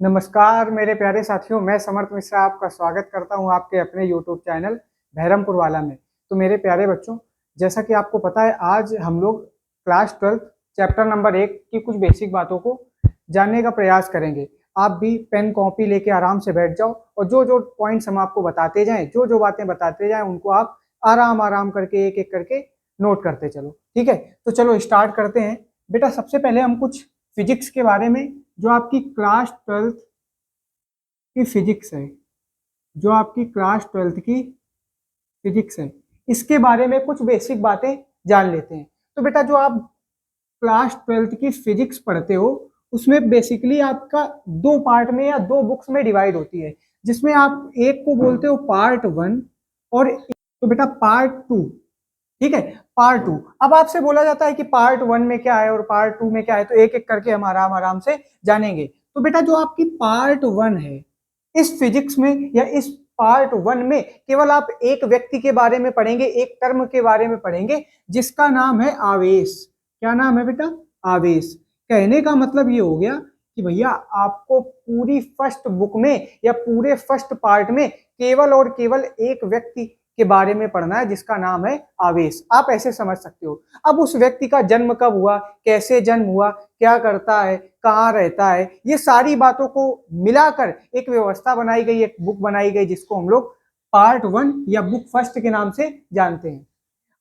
नमस्कार मेरे प्यारे साथियों, मैं समर्थ मिश्रा आपका स्वागत करता हूं आपके अपने यूट्यूब चैनल बहरमपुर वाला में। तो मेरे प्यारे बच्चों, जैसा कि आपको पता है, आज हम लोग क्लास 12 चैप्टर नंबर 1 की कुछ बेसिक बातों को जानने का प्रयास करेंगे। आप भी पेन कॉपी लेके आराम से बैठ जाओ और जो जो पॉइंट्स हम आपको बताते जाएं, जो जो बातें बताते जाएं, उनको आप आराम आराम करके एक एक करके नोट करते चलो। ठीक है, तो चलो स्टार्ट करते हैं। बेटा, सबसे पहले हम कुछ फिजिक्स के बारे में, जो आपकी क्लास 12 की फिजिक्स है, जो आपकी क्लास 12 की फिजिक्स है, इसके बारे में कुछ बेसिक बातें जान लेते हैं। तो बेटा, जो आप क्लास 12 की फिजिक्स पढ़ते हो, उसमें बेसिकली आपका दो पार्ट में या दो बुक्स में डिवाइड होती है, जिसमें आप एक को बोलते हो पार्ट 1 और तो बेटा पार्ट 2। ठीक है, पार्ट 2। अब आपसे बोला जाता है कि पार्ट 1 में क्या है और पार्ट 2 में क्या है, तो एक एक करके हम आराम आराम से जानेंगे। तो बेटा, जो आपकी पार्ट 1 है, इस फिजिक्स में या इस पार्ट 1 में केवल आप एक व्यक्ति के बारे में पढ़ेंगे, एक टर्म के बारे में पढ़ेंगे, जिसका नाम है आवेश। क्या नाम है बेटा? आवेश। कहने का मतलब ये हो गया कि भैया, आपको पूरी फर्स्ट बुक में या पूरे फर्स्ट पार्ट में केवल और केवल एक व्यक्ति के बारे में पढ़ना है, जिसका नाम है आवेश। आप ऐसे समझ सकते हो। अब उस व्यक्ति का जन्म कब हुआ, कैसे जन्म हुआ, क्या करता है, कहाँ रहता है, ये सारी बातों को मिलाकर एक व्यवस्था बनाई गई, एक बुक बनाई गई, जिसको हम लोग पार्ट 1 या बुक फर्स्ट के नाम से जानते हैं।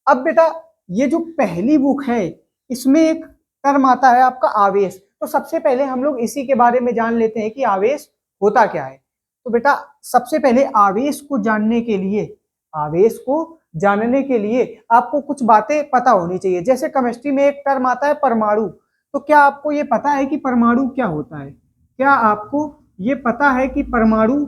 अब बेटा, ये जो पहली बुक है, इसमें एक टर्म आता है आपका आवेश। तो सबसे पहले हम लोग इसी के बारे में जान लेते हैं कि आवेश होता क्या है। तो बेटा, सबसे पहले आवेश को जानने के लिए आपको कुछ बातें पता होनी चाहिए। जैसे केमिस्ट्री में एक टर्म आता है परमाणु। तो क्या आपको ये पता है कि परमाणु क्या होता है? क्या आपको ये पता है कि परमाणु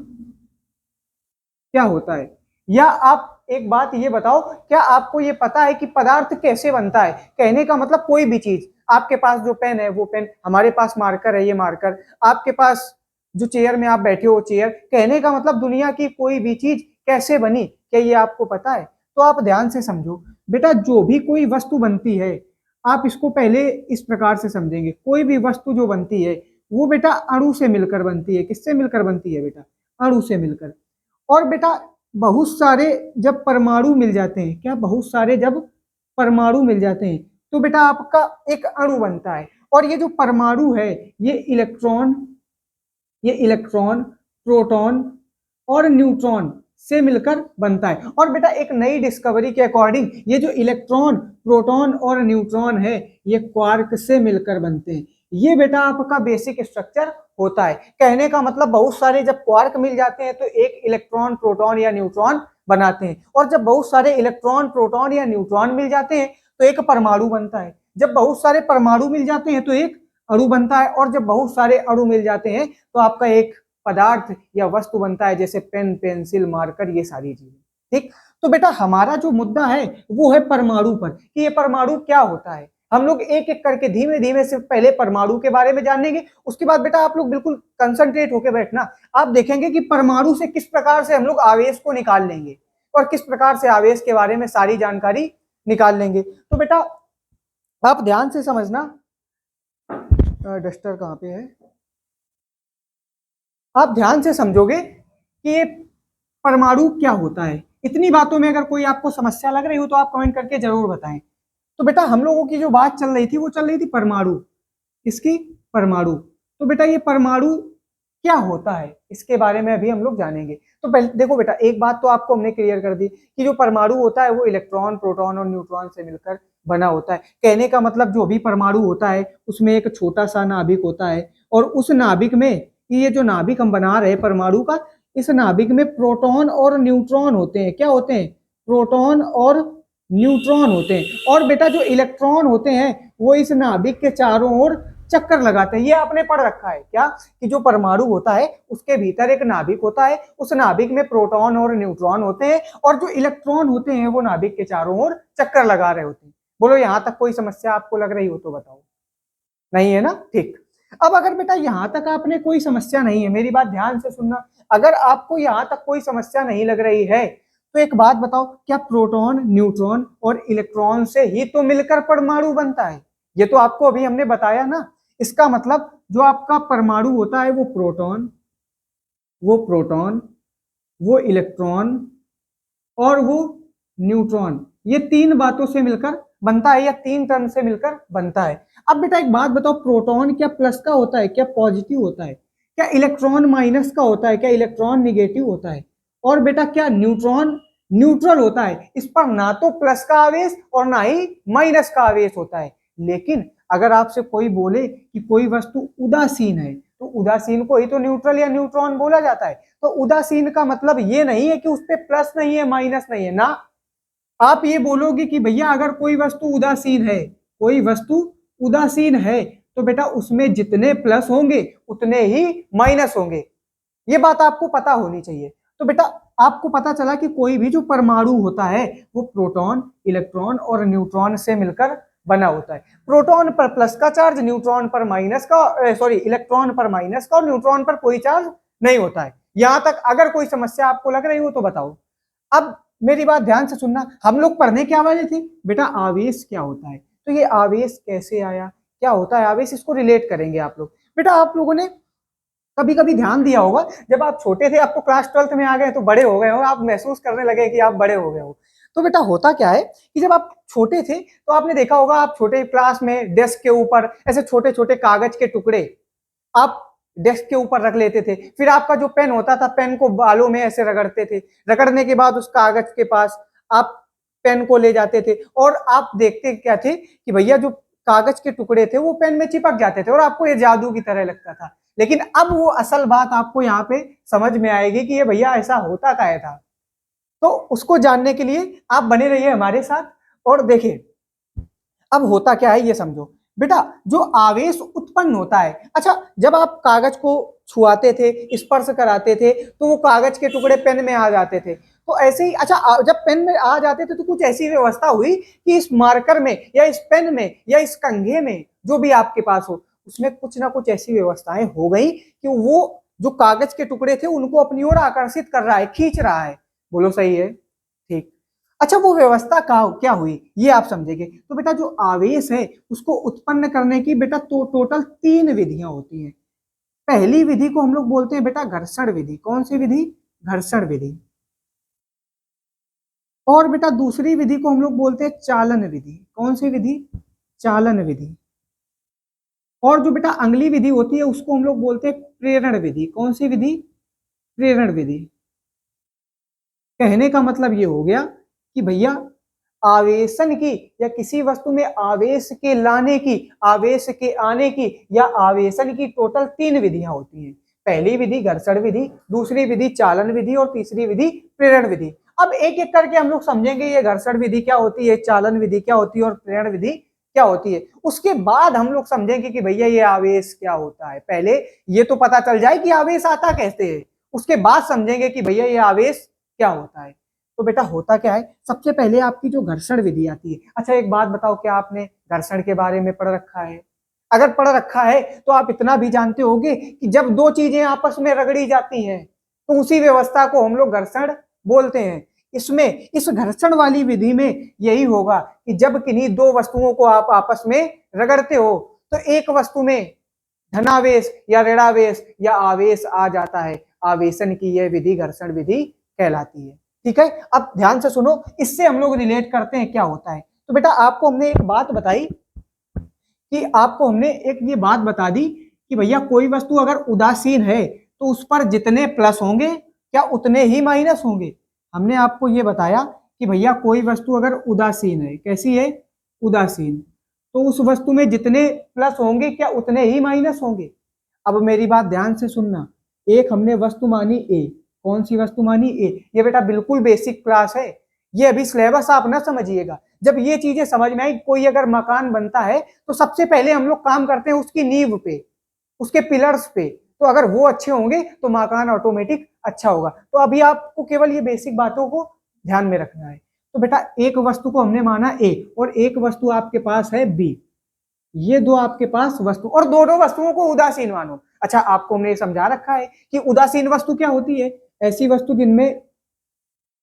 क्या होता है? या आप एक बात ये बताओ, क्या आपको ये पता है कि पदार्थ कैसे बनता है? कहने का मतलब कोई भी चीज, आपके पास जो पेन है वो पेन, हमारे पास मार्कर है ये मार्कर, आपके पास जो चेयर में आप बैठे हो चेयर, कहने का मतलब दुनिया की कोई भी चीज कैसे बनी, क्या ये आपको पता है? तो आप ध्यान से समझो बेटा, जो भी कोई वस्तु बनती है, आप इसको पहले इस प्रकार से समझेंगे। कोई भी वस्तु जो बनती है, वो बेटा अणु से मिलकर बनती है। किससे मिलकर बनती है बेटा? अणु से मिलकर। और बेटा, बहुत सारे जब परमाणु मिल जाते हैं, क्या बहुत सारे जब परमाणु मिल जाते हैं, तो बेटा आपका एक अणु बनता है। और ये जो परमाणु है, ये इलेक्ट्रॉन, प्रोटॉन और न्यूट्रॉन से मिलकर बनता है। और बेटा, एक नई डिस्कवरी के अकॉर्डिंग ये जो इलेक्ट्रॉन, प्रोटॉन और न्यूट्रॉन है, ये क्वार्क से मिलकर बनते हैं। ये बेटा आपका बेसिक स्ट्रक्चर होता है। कहने का मतलब बहुत सारे जब क्वार्क मिल जाते हैं तो एक इलेक्ट्रॉन, प्रोटॉन या न्यूट्रॉन बनाते हैं। और जब बहुत सारे इलेक्ट्रॉन, प्रोटॉन या न्यूट्रॉन मिल जाते हैं तो एक परमाणु बनता है। जब बहुत सारे परमाणु मिल जाते हैं तो एक अणु बनता है। और जब बहुत सारे अणु मिल जाते हैं तो आपका एक पदार्थ या वस्तु बनता है, जैसे पेन, पेंसिल, मार्कर, ये सारी चीजें। ठीक। तो बेटा, हमारा जो मुद्दा है वो है परमाणु पर, कि ये परमाणु क्या होता है। हम लोग एक एक करके धीमे धीमे से पहले परमाणु के बारे में जानेंगे। उसके बाद बेटा आप लोग बिल्कुल कंसंट्रेट होकर बैठना। आप देखेंगे कि परमाणु से किस प्रकार से हम लोग आवेश को निकाल लेंगे और किस प्रकार से आवेश के बारे में सारी जानकारी निकाल लेंगे। तो बेटा, आप ध्यान से समझना। डस्टर कहाँ पे है? आप ध्यान से समझोगे कि ये परमाणु क्या होता है। इतनी बातों में अगर कोई आपको समस्या लग रही हो तो आप कमेंट करके जरूर बताएं। तो बेटा, हम लोगों की जो बात चल रही थी वो चल रही थी परमाणु। किसकी? परमाणु। तो बेटा, ये परमाणु क्या होता है, इसके बारे में अभी हम लोग जानेंगे। तो पहले देखो बेटा, एक बात तो आपको हमने क्लियर कर दी कि जो परमाणु होता है वो इलेक्ट्रॉन, प्रोटॉन और न्यूट्रॉन से मिलकर बना होता है। कहने का मतलब जो भी परमाणु होता है उसमें एक छोटा सा नाभिक होता है, और उस नाभिक में, ये जो नाभिक हम बना रहे हैं परमाणु का, इस नाभिक में प्रोटॉन और न्यूट्रॉन होते हैं। क्या होते हैं? प्रोटॉन और न्यूट्रॉन होते हैं। और बेटा, जो इलेक्ट्रॉन होते हैं वो इस नाभिक के चारों ओर चक्कर लगाते हैं। ये आपने पढ़ रखा है क्या, कि जो परमाणु होता है उसके भीतर एक नाभिक होता है, उस नाभिक में प्रोटॉन और न्यूट्रॉन होते हैं, और जो इलेक्ट्रॉन होते हैं वो नाभिक के चारों ओर चक्कर लगा रहे होते हैं। बोलो, यहां तक कोई समस्या आपको लग रही हो तो बताओ। नहीं है ना? ठीक। अब अगर बेटा यहां तक आपने कोई समस्या नहीं है, मेरी बात ध्यान से सुनना। अगर आपको यहां तक कोई समस्या नहीं लग रही है तो एक बात बताओ, क्या प्रोटॉन, न्यूट्रॉन और इलेक्ट्रॉन से ही तो मिलकर परमाणु बनता है? ये तो आपको अभी हमने बताया ना। इसका मतलब जो आपका परमाणु होता है वो प्रोटॉन, वो इलेक्ट्रॉन और वो न्यूट्रॉन, ये तीन बातों से मिलकर बनता है या तीन टर्म से मिलकर बनता है। अब बेटा एक बात बताओ, प्रोटॉन क्या प्लस का होता है, क्या पॉजिटिव होता है, क्या इलेक्ट्रॉन माइनस का होता है, क्या इलेक्ट्रॉन निगेटिव होता है, और बेटा क्या न्यूट्रॉन न्यूट्रल होता है। इस पर ना तो प्लस का आवेश और ना ही माइनस का आवेश होता है। लेकिन अगर आपसे कोई बोले कि कोई वस्तु उदासीन है, तो उदासीन को ही तो न्यूट्रल या न्यूट्रॉन बोला जाता है। तो उदासीन का मतलब ये नहीं है कि उस पर प्लस नहीं है माइनस नहीं है ना। आप ये बोलोगे कि भैया अगर कोई वस्तु उदासीन है, कोई वस्तु उदासीन है, तो बेटा उसमें जितने प्लस होंगे उतने ही माइनस होंगे। ये बात आपको पता होनी चाहिए। तो बेटा आपको पता चला कि कोई भी जो परमाणु होता है वो प्रोटॉन, इलेक्ट्रॉन और न्यूट्रॉन से मिलकर बना होता है। प्रोटॉन पर प्लस का चार्ज, न्यूट्रॉन पर माइनस का, इलेक्ट्रॉन पर माइनस का और न्यूट्रॉन पर कोई चार्ज नहीं होता है। यहां तक अगर कोई समस्या आपको लग रही हो तो बताओ। अब मेरी बात ध्यान से सुनना, हम लोग पढ़ने क्या वाले थे बेटा, आवेश क्या होता है। तो ये आवेश कैसे आया, क्या होता है आवेश, इसको रिलेट करेंगे आप लोग। बेटा आप लोगों ने कभी कभी ध्यान दिया होगा, जब आप छोटे थे, अब तो क्लास 12th में आ गए तो बड़े हो गए हो, आप महसूस करने लगे कि आप बड़े हो गए हो। तो बेटा होता क्या है कि जब आप छोटे थे तो आपने देखा होगा, आप छोटे क्लास में डेस्क के ऊपर ऐसे छोटे छोटे कागज के टुकड़े आप डेस्क के ऊपर रख लेते थे। फिर आपका जो पेन होता था, पेन को बालों में ऐसे रगड़ते थे, रगड़ने के बाद उस कागज के पास आप पेन को ले जाते थे और आप देखते क्या थे कि भैया जो कागज के टुकड़े थे वो पेन में चिपक जाते थे और आपको ये जादू की तरह लगता था। लेकिन अब वो असल बात आपको यहाँ पे समझ में आएगी कि ये भैया ऐसा होता क्या था। तो उसको जानने के लिए आप बने रहिए हमारे साथ और देखिए अब होता क्या है ये समझो। बेटा जो आवेश उत्पन्न होता है, अच्छा जब आप कागज को छुआते थे, स्पर्श कराते थे, तो वो कागज के टुकड़े पेन में आ जाते थे। तो ऐसे ही अच्छा जब पेन में आ जाते थे तो कुछ ऐसी व्यवस्था हुई कि इस मार्कर में या इस पेन में या इस कंघे में जो भी आपके पास हो, उसमें कुछ ना कुछ ऐसी व्यवस्थाएं हो गई कि वो जो कागज के टुकड़े थे उनको अपनी ओर आकर्षित कर रहा है, खींच रहा है। बोलो सही है, ठीक। अच्छा वो व्यवस्था क्या हुई ये आप समझेंगे। तो बेटा जो आवेश है उसको उत्पन्न करने की बेटा तो टोटल तीन विधियां होती हैं। पहली विधि को हम लोग बोलते हैं बेटा घर्षण विधि। कौन सी विधि, घर्षण विधि। और बेटा दूसरी विधि को हम लोग बोलते हैं चालन विधि। कौन सी विधि, चालन विधि। और जो बेटा अगली विधि होती है उसको हम लोग बोलते हैं प्रेरण विधि। कौन सी विधि, प्रेरण विधि। कहने का मतलब ये हो गया कि भैया आवेशन की या किसी वस्तु में आवेश के लाने की, आवेश के आने की या आवेशन की टोटल तीन विधियां होती हैं। पहली विधि घर्षण विधि, दूसरी विधि चालन विधि और तीसरी विधि प्रेरण विधि। अब एक एक करके हम लोग समझेंगे ये घर्षण विधि क्या होती है, चालन विधि क्या होती है और प्रेरण विधि क्या होती है। उसके बाद हम लोग समझेंगे कि भैया ये आवेश क्या होता है। पहले ये तो पता चल जाए कि आवेश आता कैसे है, उसके बाद समझेंगे कि भैया ये आवेश क्या होता है। तो बेटा होता क्या है, सबसे पहले आपकी जो घर्षण विधि आती है। अच्छा एक बात बताओ, क्या आपने घर्षण के बारे में पढ़ रखा है? अगर पढ़ रखा है तो आप इतना भी जानते होंगे कि जब दो चीजें आपस में रगड़ी जाती हैं तो उसी व्यवस्था को हम लोग घर्षण बोलते हैं। इसमें इस घर्षण वाली विधि में यही होगा कि जब किन्हीं दो वस्तुओं को आप आपस में रगड़ते हो तो एक वस्तु में धनावेश या ऋणावेश या आवेश आ जाता है। आवेशन की यह विधि घर्षण विधि कहलाती है। ठीक है, अब ध्यान से सुनो, इससे हम लोग रिलेट करते हैं क्या होता है। तो बेटा आपको हमने एक बात बताई कि आपको हमने एक ये बात बता दी कि भैया कोई वस्तु अगर उदासीन है तो उस पर जितने प्लस होंगे क्या उतने ही माइनस होंगे। हमने आपको ये बताया कि भैया कोई वस्तु अगर उदासीन है, कैसी है, उदासीन, तो उस वस्तु में जितने प्लस होंगे क्या उतने ही माइनस होंगे। अब मेरी बात ध्यान से सुनना, एक हमने वस्तु मानी ए। कौन सी वस्तु मानी ए, ये बेटा बिल्कुल बेसिक क्लास है, ये अभी सिलेबस आप ना समझिएगा। जब ये चीजें समझ में आई, कोई अगर मकान बनता है तो सबसे पहले हम लोग काम करते हैं उसकी नींव पे, उसके पिलर्स पे। तो अगर वो अच्छे होंगे तो मकान ऑटोमेटिक अच्छा होगा। तो अभी आपको केवल ये बेसिक बातों को ध्यान में रखना है। तो बेटा एक वस्तु को हमने माना ए और एक वस्तु आपके पास है बी, ये दो आपके पास वस्तु और दोनों वस्तुओं को उदासीन मानो। अच्छा आपको हमने समझा रखा है कि उदासीन वस्तु क्या होती है, ऐसी वस्तु जिनमें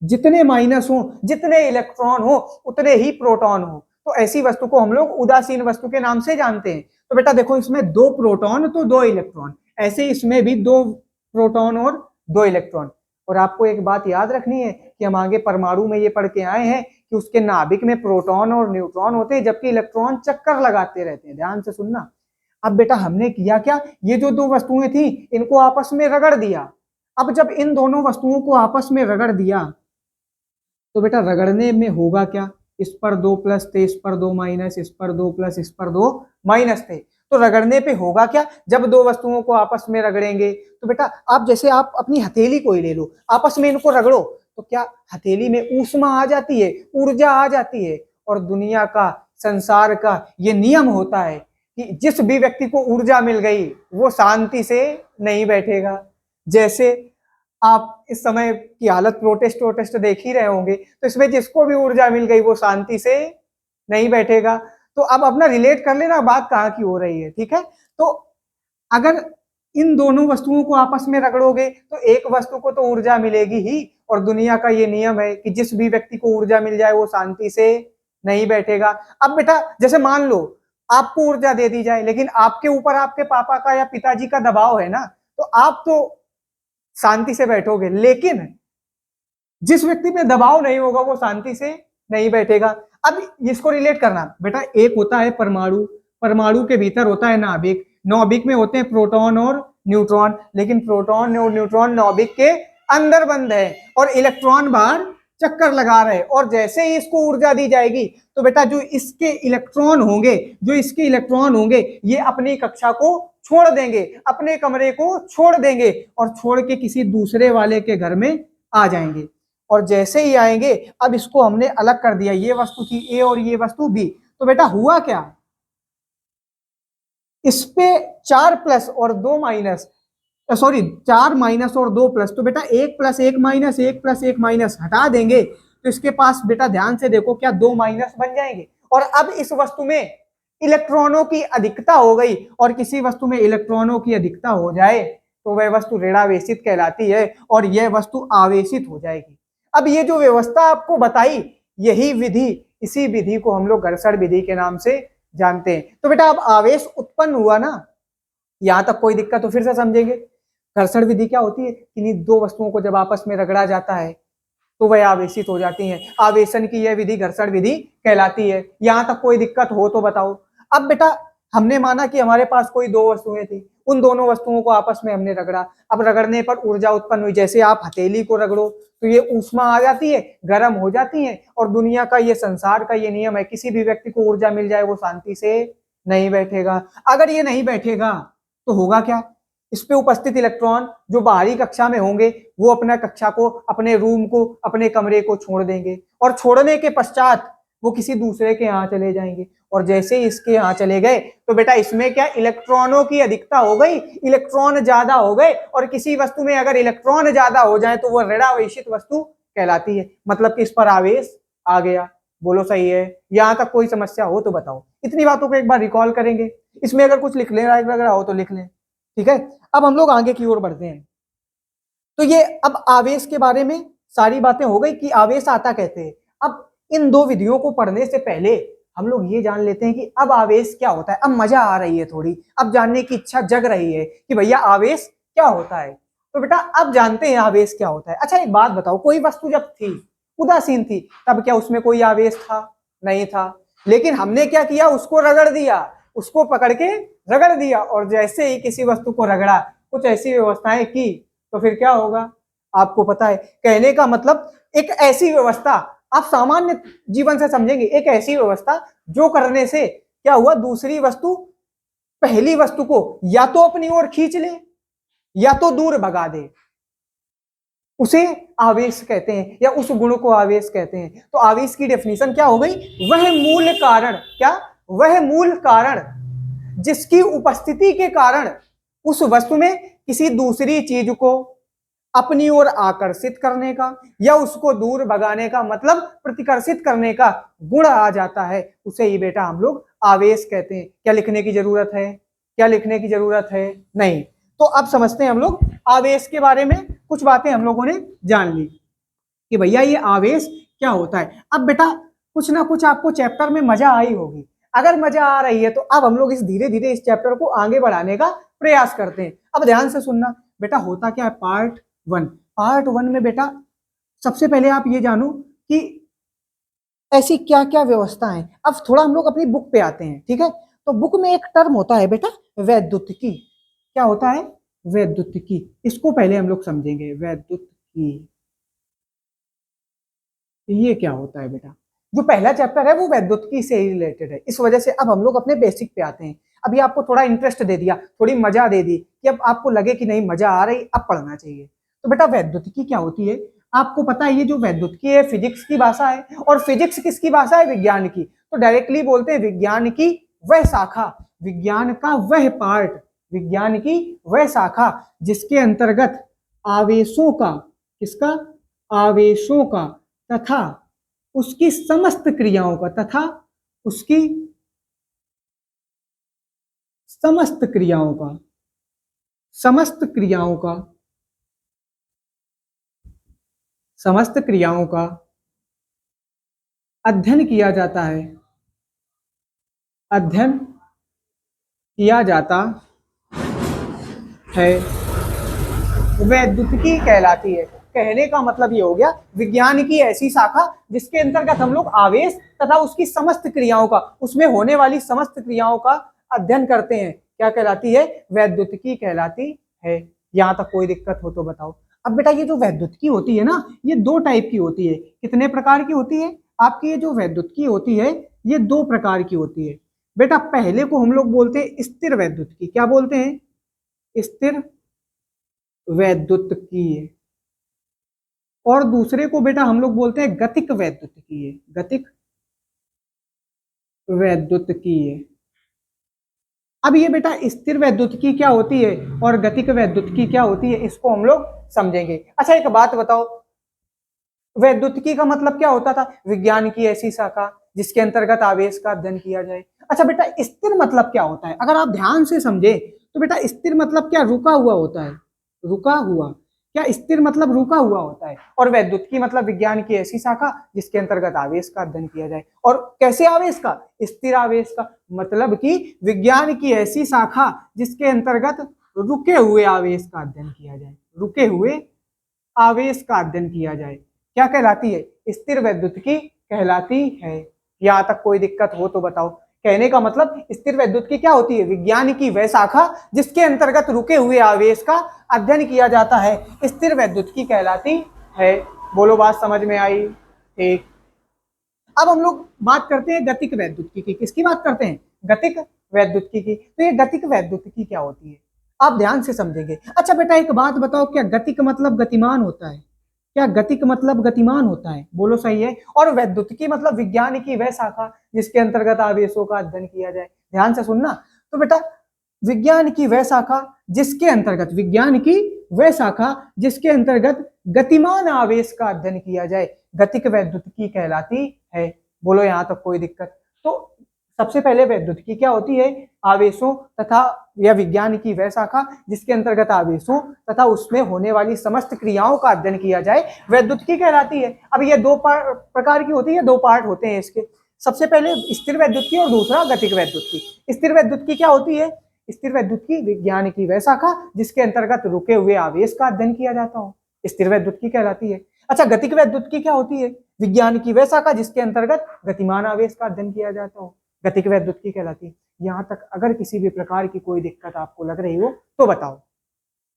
जितने माइनस हो, जितने इलेक्ट्रॉन हो उतने ही प्रोटॉन हो, तो ऐसी वस्तु को हम लोग उदासीन वस्तु के नाम से जानते हैं। तो बेटा देखो इसमें 2 प्रोटॉन तो 2 इलेक्ट्रॉन, ऐसे इसमें भी 2 प्रोटॉन और 2 इलेक्ट्रॉन। और आपको एक बात याद रखनी है कि हम आगे परमाणु में ये पढ़ के आए हैं कि उसके नाभिक में प्रोटॉन और न्यूट्रॉन होते हैं, जबकि इलेक्ट्रॉन चक्कर लगाते रहते हैं। ध्यान से सुनना। अब बेटा हमने किया क्या, ये जो 2 वस्तुएं थी इनको आपस में रगड़ दिया। अब जब इन दोनों वस्तुओं को आपस में रगड़ दिया तो बेटा रगड़ने में होगा क्या, इस पर 2 प्लस थे, इस पर 2 माइनस, इस पर 2 प्लस, इस पर 2 माइनस थे। तो रगड़ने पे होगा क्या, जब 2 वस्तुओं को आपस में रगड़ेंगे तो बेटा आप जैसे आप अपनी हथेली को ही ले लो, आपस में इनको रगड़ो तो क्या हथेली में ऊष्मा आ जाती है, ऊर्जा आ जाती है। और दुनिया का, संसार का ये नियम होता है कि जिस भी व्यक्ति को ऊर्जा मिल गई वो शांति से नहीं बैठेगा। जैसे आप इस समय की हालत प्रोटेस्ट देख ही रहे होंगे, तो इसमें जिसको भी ऊर्जा मिल गई वो शांति से नहीं बैठेगा। तो अब अपना रिलेट कर लेना बात कहाँ की हो रही है, ठीक है। तो अगर इन दोनों वस्तुओं को आपस में रगड़ोगे तो एक वस्तु को तो ऊर्जा मिलेगी ही, और दुनिया का ये नियम है कि जिस भी व्यक्ति को ऊर्जा मिल जाए वो शांति से नहीं बैठेगा। अब बेटा जैसे मान लो आपको ऊर्जा दे दी जाए, लेकिन आपके ऊपर आपके पापा का या पिताजी का दबाव है ना, तो आप तो शांति से बैठोगे, लेकिन जिस व्यक्ति पे दबाव नहीं होगा वो शांति से नहीं बैठेगा। अब इसको रिलेट करना बेटा, एक होता है परमाणु, परमाणु के भीतर होता है नाभिक, नाभिक में होते हैं प्रोटॉन और न्यूट्रॉन, लेकिन प्रोटॉन और न्यूट्रॉन नाभिक के अंदर बंद है और इलेक्ट्रॉन बाहर चक्कर लगा रहे। और जैसे ही इसको ऊर्जा दी जाएगी तो बेटा जो इसके इलेक्ट्रॉन होंगे, ये अपनी कक्षा को छोड़ देंगे, अपने कमरे को छोड़ देंगे और छोड़ के किसी दूसरे वाले के घर में आ जाएंगे। और जैसे ही आएंगे, अब इसको हमने अलग कर दिया, ये वस्तु थी ए और ये वस्तु बी, तो बेटा हुआ क्या, इस पे 4 प्लस और 2 माइनस, सॉरी 4 माइनस और 2 प्लस, तो बेटा 1 प्लस 1 माइनस, 1 प्लस 1 माइनस हटा देंगे तो इसके पास बेटा ध्यान से देखो क्या 2 माइनस बन जाएंगे। और अब इस वस्तु में इलेक्ट्रॉनों की अधिकता हो गई, और किसी वस्तु में इलेक्ट्रॉनों की अधिकता हो जाए तो वह वस्तु ऋणावेशित कहलाती है और यह वस्तु आवेशित हो जाएगी। अब ये जो व्यवस्था आपको बताई, यही विधि, इसी विधि को हम लोग घर्षण विधि के नाम से जानते हैं। तो बेटा अब आवेश उत्पन्न हुआ ना, यहां तक कोई दिक्कत तो फिर से समझेंगे। घर्षण विधि क्या होती है, इन्हीं 2 वस्तुओं को जब आपस में रगड़ा जाता है तो वह आवेशित हो जाती हैं। आवेशन की यह विधि घर्षण विधि कहलाती है। यहां तक कोई दिक्कत हो तो बताओ। अब बेटा हमने माना कि हमारे पास कोई 2 वस्तुएं थी, उन दोनों वस्तुओं को आपस में हमने रगड़ा। अब रगड़ने पर ऊर्जा उत्पन्न हुई, जैसे आप हथेली को रगड़ो तो ये ऊष्मा आ जाती है, गर्म हो जाती है। और दुनिया का, ये संसार का ये नियम है, किसी भी व्यक्ति को ऊर्जा मिल जाए वो शांति से नहीं बैठेगा। अगर ये नहीं बैठेगा तो होगा क्या, इस पे उपस्थित इलेक्ट्रॉन जो बाहरी कक्षा में होंगे वो अपना कक्षा को, अपने रूम को, अपने कमरे को छोड़ देंगे, और छोड़ने के पश्चात वो किसी दूसरे के यहाँ चले जाएंगे। और जैसे ही इसके यहाँ चले गए तो बेटा इसमें क्या, इलेक्ट्रॉनों की अधिकता हो गई, इलेक्ट्रॉन ज्यादा हो गए। और किसी वस्तु में अगर इलेक्ट्रॉन ज्यादा हो जाए तो वो ऋणावेशित वस्तु कहलाती है, मतलब कि इस पर आवेश आ गया। बोलो सही है, यहां तक कोई समस्या हो तो बताओ। इतनी बातों को एक बार रिकॉल करेंगे, इसमें अगर कुछ लिख लेना लग रहा हो तो लिख लें, ठीक है। अब हम लोग आगे की ओर बढ़ते हैं। तो ये अब आवेश के बारे में सारी बातें हो गई कि आवेश आता कहते हैं। अब इन 2 विधियों को पढ़ने से पहले हम लोग ये जान लेते हैं कि अब आवेश क्या होता है। अब मजा आ रही है थोड़ी, अब जानने की इच्छा जग रही है कि भैया आवेश क्या होता है। तो बेटा अब जानते हैं आवेश क्या होता है। अच्छा एक बात बताओ, कोई वस्तु जब थी, उदासीन थी, तब क्या उसमें कोई आवेश था? नहीं था। लेकिन हमने क्या किया, उसको रगड़ दिया, उसको पकड़ के रगड़ दिया, और जैसे ही किसी वस्तु को रगड़ा, कुछ ऐसी व्यवस्थाएं की, तो फिर क्या होगा आपको पता है। कहने का मतलब एक ऐसी व्यवस्था, आप सामान्य जीवन से समझेंगे, एक ऐसी व्यवस्था जो करने से क्या हुआ, दूसरी वस्तु पहली वस्तु को या तो अपनी ओर खींच ले या तो दूर भगा दे, उसे आवेश कहते हैं, या उस गुण को आवेश कहते हैं। तो आवेश की डेफिनेशन क्या हो गई, वह मूल कारण, क्या, वह मूल कारण जिसकी उपस्थिति के कारण उस वस्तु में किसी दूसरी चीज को अपनी ओर आकर्षित करने का या उसको दूर भगाने का, मतलब प्रतिकर्षित करने का गुण आ जाता है, उसे ही बेटा हम लोग आवेश कहते हैं। क्या लिखने की जरूरत है, क्या लिखने की जरूरत है? नहीं। तो अब समझते हैं हम लोग आवेश के बारे में, कुछ बातें हम लोगों ने जान ली कि भैया ये आवेश क्या होता है। अब बेटा कुछ ना कुछ आपको चैप्टर में मजा आई होगी। अगर मजा आ रही है तो अब हम लोग इस धीरे धीरे इस चैप्टर को आगे बढ़ाने का प्रयास करते हैं। अब ध्यान से सुनना बेटा, होता क्या है पार्ट 1। पार्ट 1 में बेटा सबसे पहले आप ये जानो कि ऐसी क्या क्या व्यवस्था है। अब थोड़ा हम लोग अपनी बुक पे आते हैं, ठीक है। तो बुक में एक टर्म होता है बेटा वैद्युतिकी। क्या होता है? वैद्युतिकी। इसको पहले हम लोग समझेंगे, वैद्युतिकी ये क्या होता है बेटा। जो पहला चैप्टर है वो वैद्युतिकी से ही रिलेटेड है, इस वजह से अब हम लोग अपने बेसिक पे आते हैं। अभी आपको थोड़ा इंटरेस्ट दे दिया, थोड़ी मजा दे दी कि अब आपको लगे कि नहीं मजा आ रही, अब पढ़ना चाहिए। तो बेटा वैद्युतिकी क्या होती है, आपको पता है ये जो वैद्युतिकी है फिजिक्स की भाषा है, और फिजिक्स किसकी भाषा है? विज्ञान की। तो डायरेक्टली बोलते हैं विज्ञान की वह शाखा, विज्ञान का वह पार्ट, विज्ञान की वह शाखा जिसके अंतर्गत आवेशों का, किसका? आवेशों का तथा उसकी समस्त क्रियाओं का, तथा उसकी समस्त क्रियाओं का, समस्त क्रियाओं का, समस्त क्रियाओं का अध्ययन किया जाता है, अध्ययन किया जाता है, वैद्युतिकी कहलाती है। कहने का मतलब ये हो गया विज्ञान की ऐसी शाखा जिसके अंतर्गत हम लोग आवेश तथा उसकी समस्त क्रियाओं का, उसमें होने वाली समस्त क्रियाओं का अध्ययन करते हैं। क्या कहलाती है? वैद्युतिकी कहलाती है। यहाँ तक कोई दिक्कत हो तो बताओ। अब बेटा ये जो वैद्युतिकी होती है ना, ये दो टाइप की होती है। कितने प्रकार की होती है? आपकी ये जो वैद्युतिकी होती है ये दो प्रकार की होती है बेटा। पहले को हम लोग बोलते हैं स्थिर वैद्युतिकी। क्या बोलते हैं? स्थिर वैद्युतिकी। और दूसरे को बेटा हम लोग बोलते हैं गतिक वैद्युतिकी, गतिक वैद्युतिकी। अब ये बेटा स्थिर वैद्युतिकी क्या होती है और गतिक वैद्युतिकी क्या होती है, इसको हम लोग समझेंगे। अच्छा एक बात बताओ, वैद्युतिकी का मतलब क्या होता था? विज्ञान की ऐसी शाखा जिसके अंतर्गत आवेश का अध्ययन किया जाए। अच्छा बेटा स्थिर मतलब क्या होता है? अगर आप ध्यान से समझे तो बेटा स्थिर मतलब क्या? रुका हुआ होता है, रुका हुआ। क्या स्थिर मतलब रुका हुआ होता है, और वैद्युतिकी मतलब विज्ञान की ऐसी शाखा जिसके अंतर्गत आवेश का अध्ययन किया जाए। और कैसे आवेश का? स्थिर आवेश का। मतलब कि विज्ञान की ऐसी शाखा जिसके अंतर्गत रुके हुए आवेश का अध्ययन किया जाए, रुके हुए आवेश का अध्ययन किया जाए। क्या कहलाती है? स्थिर वैद्युतिकी कहलाती है। यहाँ तक कोई दिक्कत हो तो बताओ। कहने का मतलब स्थिर वैद्युतिकी क्या होती है? विज्ञान की वह शाखा जिसके अंतर्गत रुके हुए आवेश का अध्ययन किया जाता है, स्थिर वैद्युतिकी कहलाती है। बोलो बात समझ में आई? ठीक। अब हम लोग बात करते हैं गतिक वैद्युतिकी की। किसकी बात करते हैं? गतिक वैद्युतिकी की। तो ये गतिक वैद्युतिकी क्या होती है, आप ध्यान से समझेंगे। अच्छा बेटा एक बात बताओ, क्या गतिक मतलब गतिमान होता है? क्या गतिक मतलब गतिमान होता है? बोलो सही है। और वैद्युतिकी मतलब विज्ञान की वह शाखा जिसके अंतर्गत आवेशों का अध्ययन किया जाए। ध्यान से सुनना। तो बेटा विज्ञान की वह शाखा जिसके अंतर्गत, विज्ञान की वह शाखा जिसके अंतर्गत गतिमान आवेश का अध्ययन किया जाए, गतिक वैद्युतिकी कहलाती है। बोलो यहाँ तक कोई दिक्कत? तो सबसे पहले वैद्युतिकी क्या होती है? आवेशों तथा या विज्ञान की वह शाखा जिसके अंतर्गत आवेशों तथा उसमें होने वाली समस्त क्रियाओं का अध्ययन किया जाए, वैद्युतिकी कहलाती है। अब ये दो प्रकार की होती है, दो पार्ट होते हैं इसके। सबसे पहले स्थिर वैद्युतिकी और दूसरा गतिक वैद्युतिकी। स्थिर वैद्युतिकी क्या होती है? स्थिर वैद्युतिकी विज्ञान की वह शाखा जिसके अंतर्गत रुके हुए आवेश का अध्ययन किया जाता हो, स्थिर वैद्युतिकी कहलाती है। अच्छा गतिक वैद्युतिकी क्या होती है? विज्ञान की वह शाखा जिसके अंतर्गत गतिमान आवेश का अध्ययन किया जाता हो, गतिक वैद्युतिकी कहलाती है। यहाँ तक अगर किसी भी प्रकार की कोई दिक्कत आपको लग रही हो तो बताओ।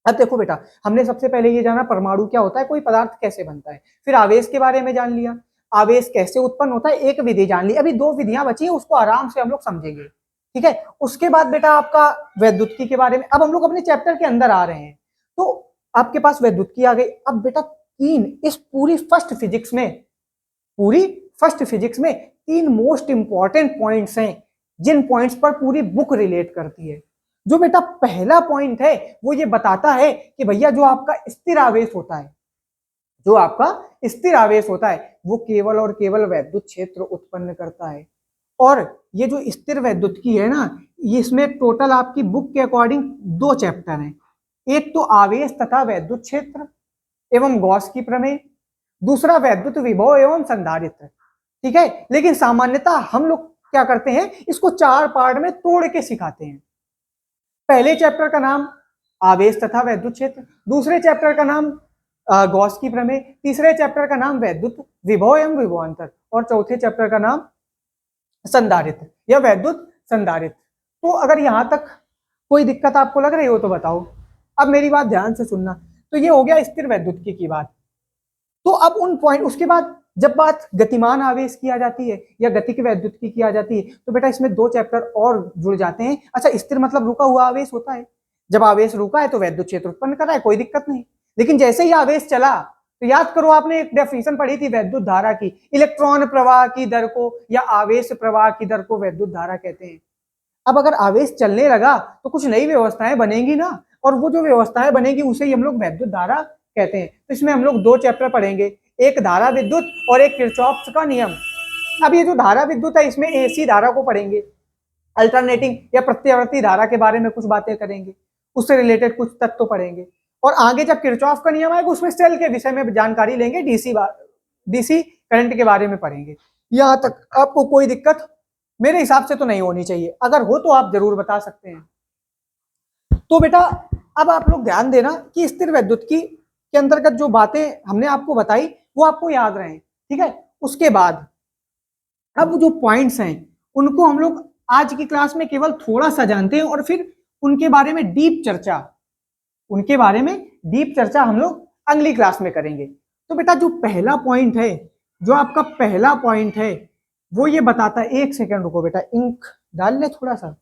अब देखो बेटा, हमने सबसे पहले ये जाना परमाणु क्या होता है, कोई पदार्थ कैसे बनता है, फिर आवेश के बारे में जान लिया, आवेश कैसे उत्पन्न होता है एक विधि जान ली। अभी दो विधियां बची है, उसको आराम से हम लोग समझेंगे, ठीक है। उसके बाद बेटा आपका वैद्युतिकी के बारे में, अब हम लोग अपने चैप्टर के अंदर आ रहे हैं। तो आपके पास वैद्युतिकी आ गई। अब बेटा तीन, इस पूरी फर्स्ट फिजिक्स में, पूरी फर्स्ट फिजिक्स में तीन मोस्ट इंपॉर्टेंट पॉइंट्स हैं जिन पॉइंट्स पर पूरी बुक रिलेट करती है। जो बेटा पहला पॉइंट है वो ये बताता है कि भैया जो आपका स्थिर आवेश होता है, जो आपका स्थिर आवेश होता है वो केवल और केवल वैद्युत क्षेत्र उत्पन्न करता है। और ये जो स्थिर वैद्युतिकी है ना, इसमें टोटल आपकी बुक के अकॉर्डिंग दो चैप्टर हैं। एक तो आवेश तथा वैद्युत क्षेत्र एवं गॉस की प्रमेय, दूसरा वैद्युत विभव एवं संधारित्र, ठीक है। लेकिन सामान्यतः हम लोग क्या करते हैं, इसको 4 पार्ट में तोड़ के सिखाते हैं। पहले चैप्टर का नाम आवेश तथा वैद्युत क्षेत्र, दूसरे चैप्टर का नाम गॉस की प्रमेय, तीसरे चैप्टर का नाम वैद्युत विभव एवं विभवांतर, और चौथे चैप्टर का नाम संधारित्र या वैद्युत संधारित्र। तो अगर यहां तक कोई दिक्कत आपको लग रही हो तो बताओ। अब मेरी बात ध्यान से सुनना। तो ये हो गया स्थिर वैद्युत की बात। तो अब उन पॉइंट, उसके बाद जब बात गतिमान आवेश की आ जाती है या गतिक वैद्युत की आ जाती है, तो बेटा इसमें 2 चैप्टर और जुड़ जाते हैं। अच्छा, स्थिर मतलब रुका हुआ आवेश होता है, जब आवेश रुका है तो वैद्युत क्षेत्र उत्पन्न कर रहा है, कोई दिक्कत नहीं। लेकिन जैसे ही आवेश चला, तो याद करो आपने एक डेफिनेशन पढ़ी थी वैद्युत धारा की, इलेक्ट्रॉन प्रवाह की दर को या आवेश प्रवाह की दर को वैद्युत धारा कहते हैं। अब अगर आवेश चलने लगा तो कुछ नई व्यवस्थाएं बनेंगी ना, और वो जो व्यवस्थाएं बनेगी उसे ही हम लोग वैद्युत धारा कहते हैं। तो इसमें हम लोग 2 चैप्टर पढ़ेंगे, एक धारा विद्युत और एक किरचॉफ का नियम। अब ये जो धारा विद्युत है इसमें एसी धारा को पढ़ेंगे, अल्टरनेटिंग या प्रत्यावर्ती धारा के बारे में कुछ बातें करेंगे, उससे रिलेटेड कुछ तत्व पढ़ेंगे, और आगे जब किरचॉफ का नियम आएगा उसमें सेल के विषय में जानकारी लेंगे, डीसी करंट के बारे में पढ़ेंगे। यहां तक आपको कोई दिक्कत मेरे हिसाब से तो नहीं होनी चाहिए, अगर हो तो आप जरूर बता सकते हैं। तो बेटा अब आप लोग ध्यान देना कि स्थिर वैद्युत की के अंतर्गत जो बातें हमने आपको बताई वो आपको याद रहे, ठीक है। उसके बाद अब जो पॉइंट्स हैं उनको हम लोग आज की क्लास में केवल थोड़ा सा जानते हैं, और फिर उनके बारे में डीप चर्चा हम लोग अगली क्लास में करेंगे। तो बेटा जो पहला पॉइंट है, जो आपका पहला पॉइंट है वो ये बताता है, एक सेकंड रुको बेटा, इंक डाल ले थोड़ा सा।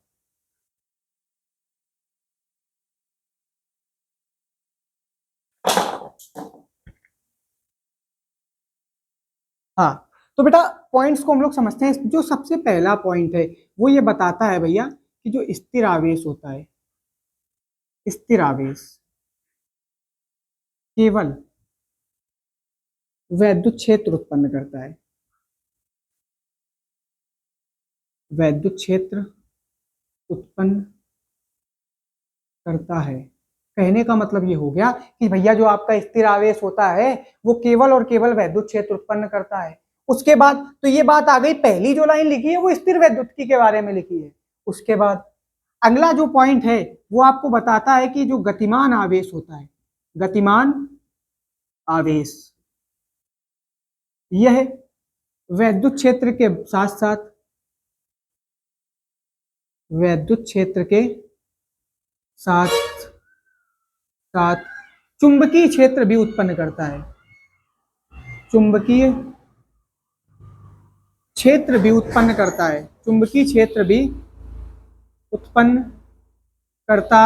हाँ, तो बेटा पॉइंट्स को हम लोग समझते हैं। जो सबसे पहला पॉइंट है वो ये बताता है भैया कि जो स्थिर आवेश होता है, स्थिर आवेश केवल वैद्युत क्षेत्र उत्पन्न करता है, वैद्युत क्षेत्र उत्पन्न करता है। कहने का मतलब ये हो गया कि भैया जो आपका स्थिर आवेश होता है वो केवल और केवल वैद्युत क्षेत्र उत्पन्न करता है। उसके बाद तो ये बात आ गई, पहली जो लाइन लिखी है वो स्थिर वैद्युतिकी के बारे में लिखी है। उसके बाद अगला जो पॉइंट है वो आपको बताता है कि जो गतिमान आवेश होता है, गतिमान आवेश, यह वैद्युत क्षेत्र के साथ साथ वैद्युत क्षेत्र के साथ साथ चुंबकीय क्षेत्र भी उत्पन्न करता है, चुंबकीय क्षेत्र भी उत्पन्न करता है, चुंबकीय क्षेत्र भी उत्पन्न करता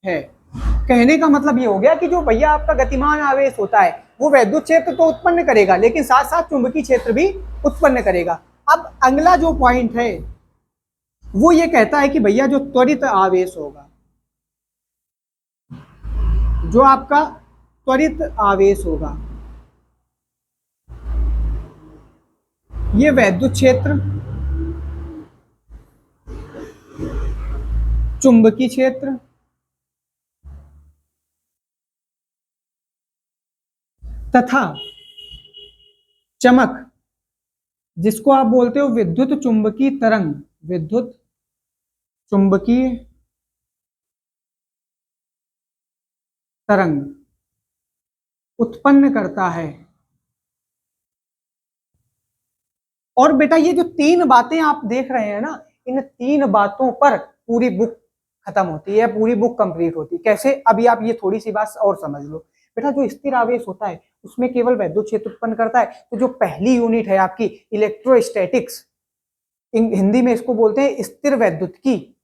है। कहने का मतलब ये हो गया कि जो भैया आपका गतिमान आवेश होता है वो वैद्युत क्षेत्र तो उत्पन्न करेगा, लेकिन साथ साथ चुंबकीय क्षेत्र भी उत्पन्न करेगा। अब अगला जो पॉइंट है वो ये कहता है कि भैया जो त्वरित आवेश होगा, जो आपका त्वरित आवेश होगा, ये वैद्युत क्षेत्र, चुंबकीय क्षेत्र तथा चमक, जिसको आप बोलते हो विद्युत चुंबकीय तरंग, विद्युत चुंबकीय तरंग उत्पन्न करता है। और बेटा ये जो 3 बातें आप देख रहे हैं ना, इन 3 बातों पर पूरी बुक खत्म होती है, पूरी बुक कंप्लीट होती है। कैसे? अभी आप ये थोड़ी सी बात और समझ लो। बेटा जो स्थिर आवेश होता है उसमें केवल वैद्युत क्षेत्र उत्पन्न करता है, तो जो पहली यूनिट है आपकी इलेक्ट्रोस्टैटिक्स, हिंदी में इसको बोलते हैं स्थिर वैद्युतिकी,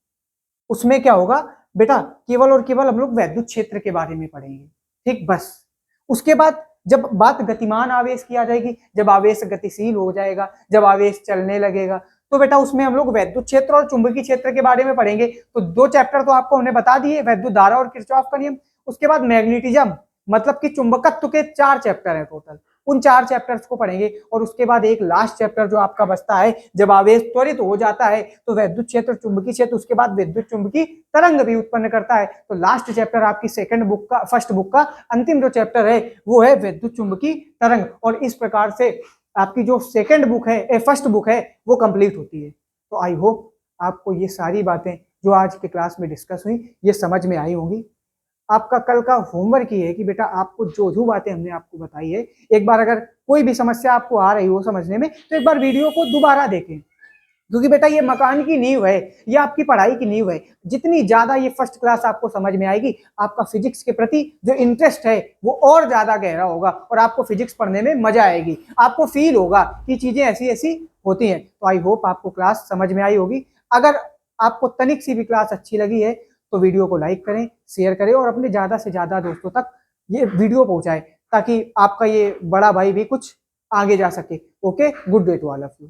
उसमें क्या होगा बेटा, केवल और केवल हम लोग वैद्युत क्षेत्र के बारे में पढ़ेंगे, ठीक, बस। उसके बाद जब बात गतिमान आवेश की आ जाएगी, जब आवेश गतिशील हो जाएगा, जब आवेश चलने लगेगा, तो बेटा उसमें हम लोग वैद्युत क्षेत्र और चुंबकीय क्षेत्र के बारे में पढ़ेंगे। तो 2 चैप्टर तो आपको हमने बता दिए, वैद्युत धारा और किरचॉफ का नियम। उसके बाद मैग्नेटिज्म मतलब कि चुंबकत्व के 4 चैप्टर है टोटल, उन 4 चैप्टर्स को पढ़ेंगे। और उसके बाद एक लास्ट चैप्टर जो आपका बचता है, जब आवेश त्वरित हो जाता है तो वैद्युत क्षेत्र, चुंबकीय क्षेत्र, उसके बाद विद्युत चुंबकीय तरंग भी उत्पन्न करता है। तो लास्ट चैप्टर आपकी सेकंड बुक का, फर्स्ट बुक का अंतिम जो चैप्टर है वो है विद्युत चुंबकीय तरंग। और इस प्रकार से आपकी जो सेकंड बुक है, फर्स्ट बुक है, वो कंप्लीट होती है। तो आई होप आपको ये सारी बातें जो आज के क्लास में डिस्कस हुई ये समझ में आई होंगी। आपका कल का होमवर्क ये है कि बेटा आपको जो बातें हमने आपको बताई है, एक बार अगर कोई भी समस्या आपको आ रही हो समझने में तो एक बार वीडियो को दोबारा देखें, क्योंकि बेटा ये मकान की नींव है, ये आपकी पढ़ाई की नींव है। जितनी ज्यादा ये फर्स्ट क्लास आपको समझ में आएगी, आपका फिजिक्स के प्रति जो इंटरेस्ट है वो और ज्यादा गहरा होगा और आपको फिजिक्स पढ़ने में मजा आएगी। आपको फील होगा कि चीजें ऐसी ऐसी होती हैं। तो आई होप आपको क्लास समझ में आई होगी। अगर आपको तनिक सी भी क्लास अच्छी लगी है तो वीडियो को लाइक करें, शेयर करें और अपने ज्यादा से ज्यादा दोस्तों तक ये वीडियो पहुंचाएं, ताकि आपका ये बड़ा भाई भी कुछ आगे जा सके। Okay, good day to all of you.